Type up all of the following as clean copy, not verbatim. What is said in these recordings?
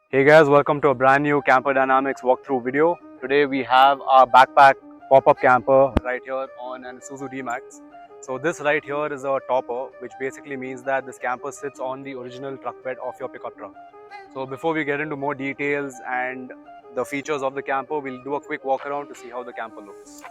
Hey guys, welcome to a brand new Camper Dynamics walkthrough video. Today we have our backpack pop-up camper right here on an Isuzu D-Max. So this right here is a topper, which basically means that this camper sits on the original truck bed of your pickup truck. So before we get into more details and the features of the camper, we'll do a quick walk around to see how the camper looks.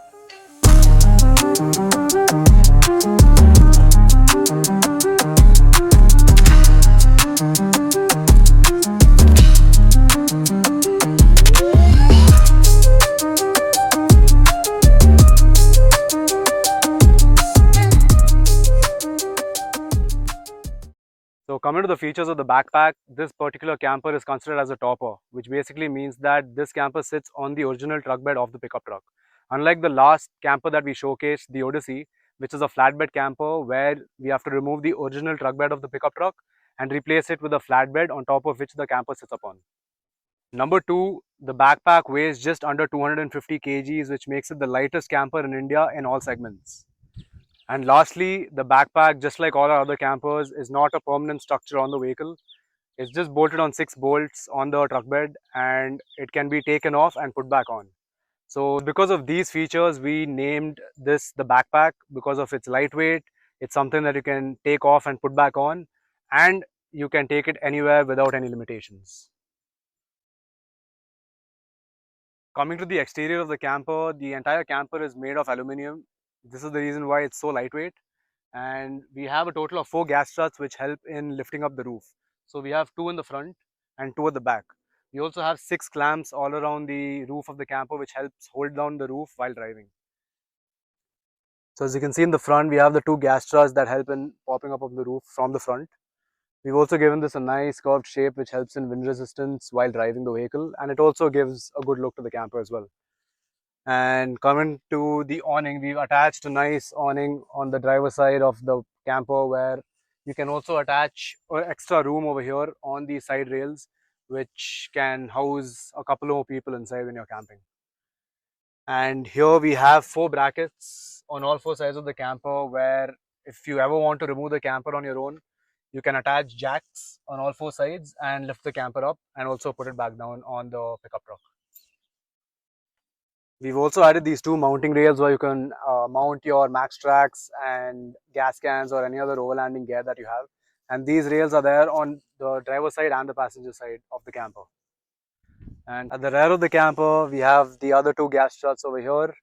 So coming to the features of the backpack, this particular camper is considered as a topper, which basically means that this camper sits on the original truck bed of the pickup truck. Unlike the last camper that we showcased, the Odyssey, which is a flatbed camper where we have to remove the original truck bed of the pickup truck and replace it with a flatbed on top of which the camper sits upon. Number two, the backpack weighs just under 250 kgs, which makes it the lightest camper in India in all segments. And lastly, the backpack, just like all our other campers, is not a permanent structure on the vehicle. It's just bolted on 6 bolts on the truck bed and it can be taken off and put back on. So because of these features, we named this the backpack because of its lightweight. It's something that you can take off and put back on, and you can take it anywhere without any limitations. Coming to the exterior of the camper, the entire camper is made of aluminum. This is the reason why it's so lightweight. And we have a total of 4 gas struts which help in lifting up the roof. So we have 2 in the front and 2 at the back. We also have 6 clamps all around the roof of the camper which helps hold down the roof while driving. So as you can see in the front, we have the 2 gas struts that help in popping up of the roof from the front. We've also given this a nice curved shape which helps in wind resistance while driving the vehicle, and it also gives a good look to the camper as well. And coming to the awning, we've attached a nice awning on the driver's side of the camper where you can also attach an extra room over here on the side rails, which can house a couple more people inside when you're camping. And here we have 4 brackets on all 4 sides of the camper where if you ever want to remove the camper on your own, you can attach jacks on all 4 sides and lift the camper up and also put it back down on the pickup truck. We've also added these 2 mounting rails where you can mount your max tracks and gas cans or any other overlanding gear that you have. And these rails are there on the driver's side and the passenger side of the camper. And at the rear of the camper, we have the other 2 gas struts over here.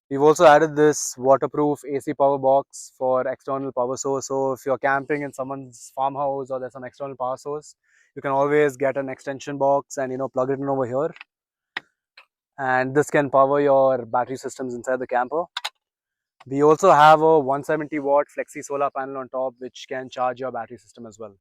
We've also added this waterproof AC power box for external power source. So if you're camping in someone's farmhouse or there's some external power source, you can always get an extension box and plug it in over here. And this can power your battery systems inside the camper. We also have a 170-watt flexi solar panel on top which can charge your battery system as well.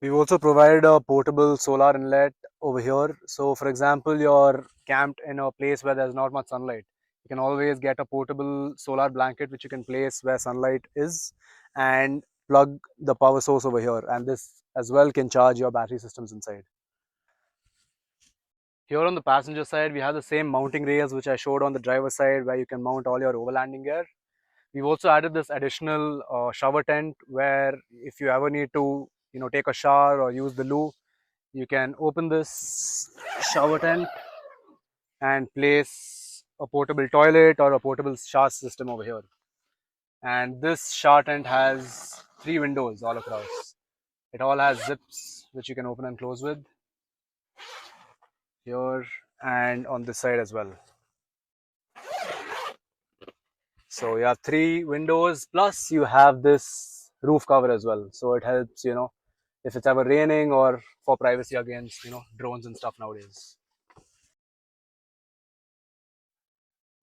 We've also provided a portable solar inlet over here. So for example, you're camped in a place where there's not much sunlight. You can always get a portable solar blanket which you can place where sunlight is and plug the power source over here. And this as well can charge your battery systems inside. Here on the passenger side, we have the same mounting rails which I showed on the driver's side where you can mount all your overlanding gear. We've also added this additional shower tent where if you ever need to, take a shower or use the loo, you can open this shower tent and place a portable toilet or a portable shower system over here. And this shower tent has 3 windows all across. It all has zips which you can open and close with here and on this side as well. So you have 3 windows plus you have this roof cover as well. So it helps, if it's ever raining or for privacy against, drones and stuff nowadays.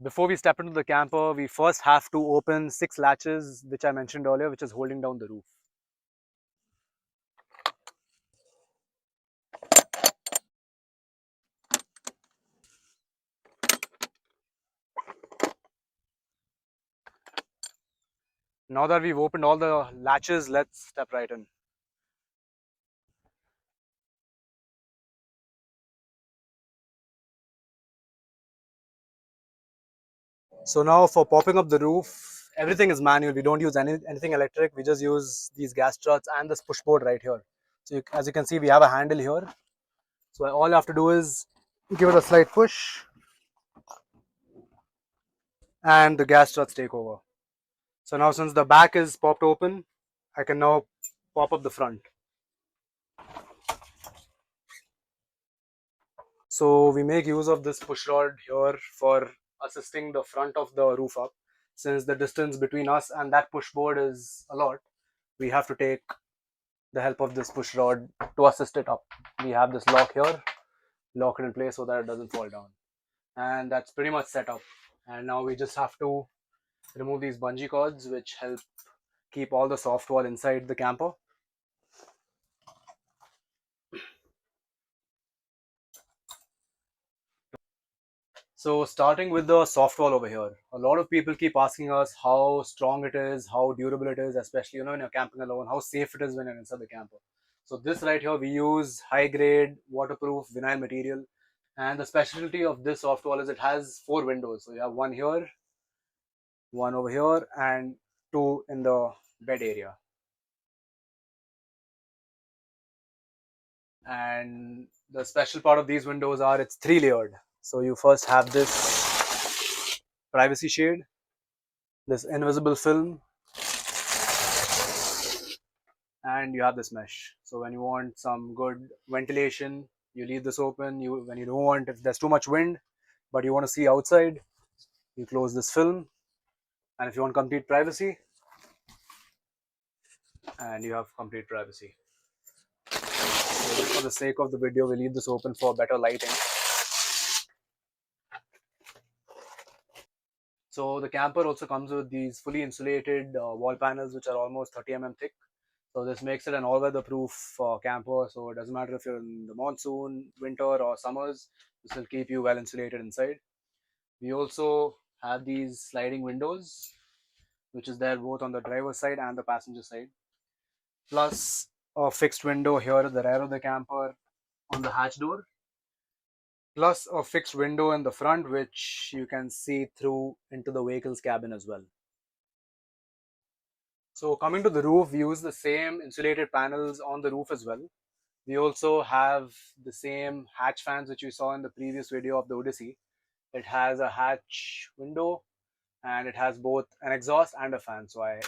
Before we step into the camper, we first have to open 6 latches, which I mentioned earlier, which is holding down the roof. Now that we've opened all the latches, let's step right in. So now for popping up the roof, everything is manual. We don't use anything electric. We just use these gas struts and this push board right here. So as you can see, we have a handle here So all you have to do is give it a slight push and the gas struts take over. So now since the back is popped open, I can now pop up the front. So we make use of this push rod here for assisting the front of the roof up. Since the distance between us and that push board is a lot, we have to take the help of this push rod to assist it up. We have this lock here, lock it in place so that it doesn't fall down. And that's pretty much set up. And now we just have to remove these bungee cords which help keep all the soft wall inside the camper. So starting with the soft wall over here, a lot of people keep asking us how strong it is, how durable it is, especially when you're camping alone, how safe it is when you're inside the camper. So this right here, we use high grade waterproof vinyl material, and the specialty of this soft wall is it has 4 windows. So you have one here, one over here, and 2 in the bed area. And the special part of these windows are it's 3 layered. So you first have this privacy shade, this invisible film, and you have this mesh. So when you want some good ventilation, you leave this open. When you don't want, if there's too much wind but you want to see outside, you close this film. And if you want complete privacy, and you have complete privacy. So for the sake of the video, we leave this open for better lighting. So the camper also comes with these fully insulated wall panels which are almost 30 thick. So this makes it an all-weather proof camper. So it doesn't matter if you're in the monsoon, winter, or summers. This will keep you well insulated inside. We also have these sliding windows, which is there both on the driver's side and the passenger side. Plus a fixed window here at the rear of the camper on the hatch door. Plus a fixed window in the front, which you can see through into the vehicle's cabin as well. So coming to the roof, we use the same insulated panels on the roof as well. We also have the same hatch fans which you saw in the previous video of the Odyssey. It has a hatch window and it has both an exhaust and a fan. So I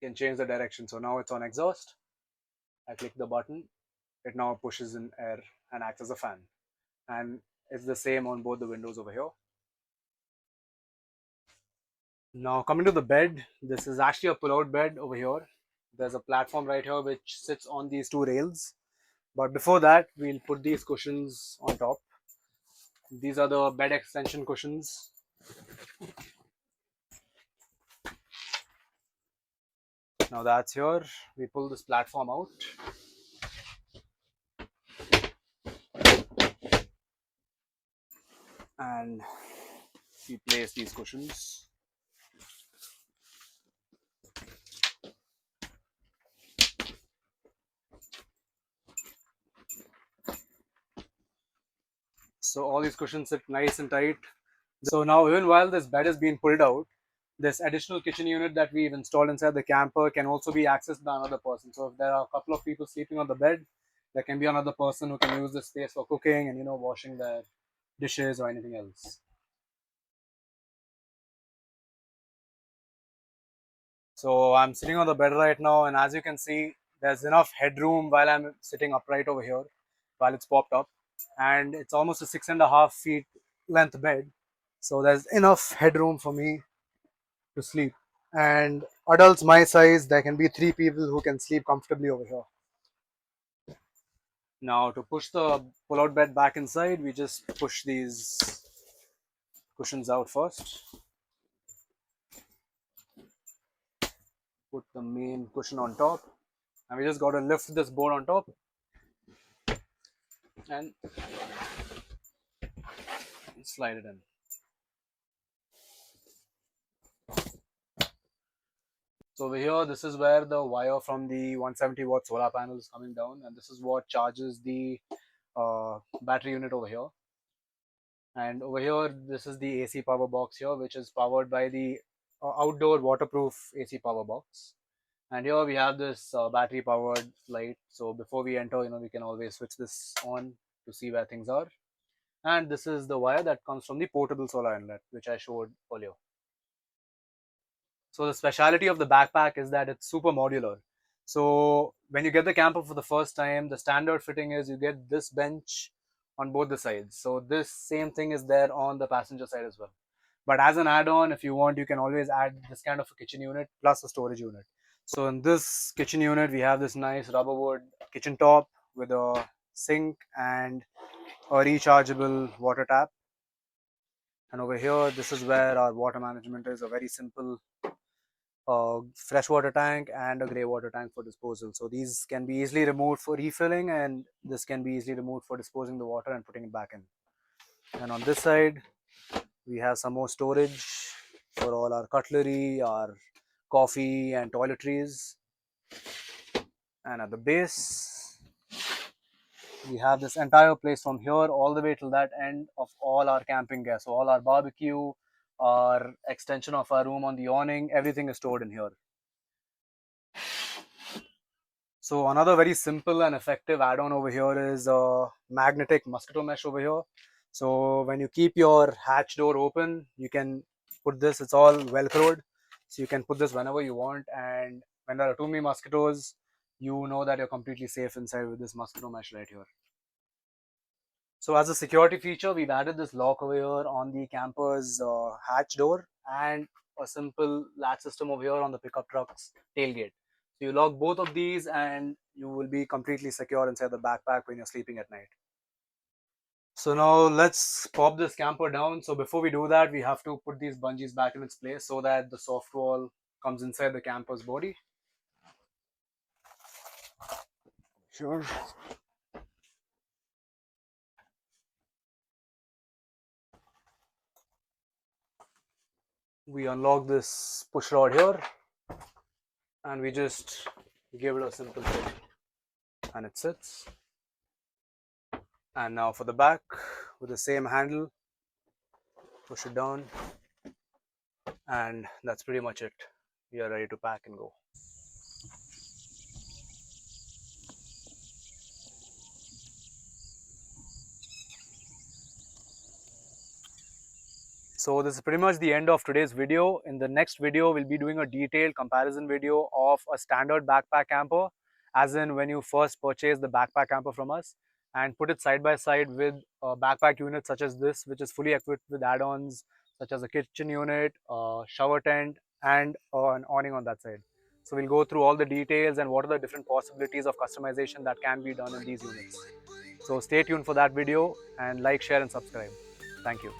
can change the direction. So now it's on exhaust. I click the button. It now pushes in air and acts as a fan. And it's the same on both the windows over here. Now coming to the bed, this is actually a pull-out bed over here. There's a platform right here which sits on these 2 rails. But before that, we'll put these cushions on top. These are the bed extension cushions. Now that's here. We pull this platform out. And we place these cushions. So all these cushions sit nice and tight. So now even while this bed is being pulled out, this additional kitchen unit that we've installed inside the camper can also be accessed by another person. So if there are a couple of people sleeping on the bed, there can be another person who can use this space for cooking and washing their dishes or anything else. So I'm sitting on the bed right now, and as you can see, there's enough headroom while I'm sitting upright over here, while it's popped up, and it's almost a 6.5 feet length bed. So there's enough headroom for me to sleep. And adults my size, there can be 3 people who can sleep comfortably over here. Now to push the pull-out bed back inside, we just push these cushions out first. Put the main cushion on top, and we just got to lift this board on top and slide it in. So over here, this is where the wire from the 170-watt solar panel is coming down, and this is what charges the battery unit over here. And over here, this is the AC power box here, which is powered by the outdoor waterproof AC power box. And here we have this battery powered light. So before we enter, we can always switch this on to see where things are. And this is the wire that comes from the portable solar inlet, which I showed earlier. So the speciality of the backpack is that it's super modular. So when you get the camper for the first time, the standard fitting is you get this bench on both the sides. So this same thing is there on the passenger side as well. But as an add-on, if you want, you can always add this kind of a kitchen unit plus a storage unit. So in this kitchen unit, we have this nice rubber wood kitchen top with a sink and a rechargeable water tap. And over here, this is where our water management is, a very simple freshwater tank and a grey water tank for disposal. So these can be easily removed for refilling, and this can be easily removed for disposing the water and putting it back in. And on this side, we have some more storage for all our cutlery, our coffee and toiletries. And at the base, we have this entire place from here all the way till that end of all our camping gear. So all our barbecue, our extension of our room on the awning, everything is stored in here. So another very simple and effective add-on over here is a magnetic mosquito mesh over here. So when you keep your hatch door open, you can put this, it's all velcroed. So you can put this whenever you want, and when there are too many mosquitoes, you know that you're completely safe inside with this mosquito mesh right here. So as a security feature, we've added this lock over here on the camper's hatch door and a simple latch system over here on the pickup truck's tailgate. So you lock both of these and you will be completely secure inside the backpack when you're sleeping at night. So now let's pop this camper down. So before we do that, we have to put these bungees back in its place so that the soft wall comes inside the camper's body. Sure. We unlock this push rod here and we just give it a simple push and it sits. And now for the back, with the same handle, push it down, and that's pretty much it. We are ready to pack and go. So this is pretty much the end of today's video. In the next video, we'll be doing a detailed comparison video of a standard backpack camper, as in when you first purchase the backpack camper from us, and put it side by side with a backpack unit such as this, which is fully equipped with add-ons such as a kitchen unit, a shower tent, and an awning on that side. So we'll go through all the details and what are the different possibilities of customization that can be done in these units. So stay tuned for that video and like, share and subscribe. Thank you.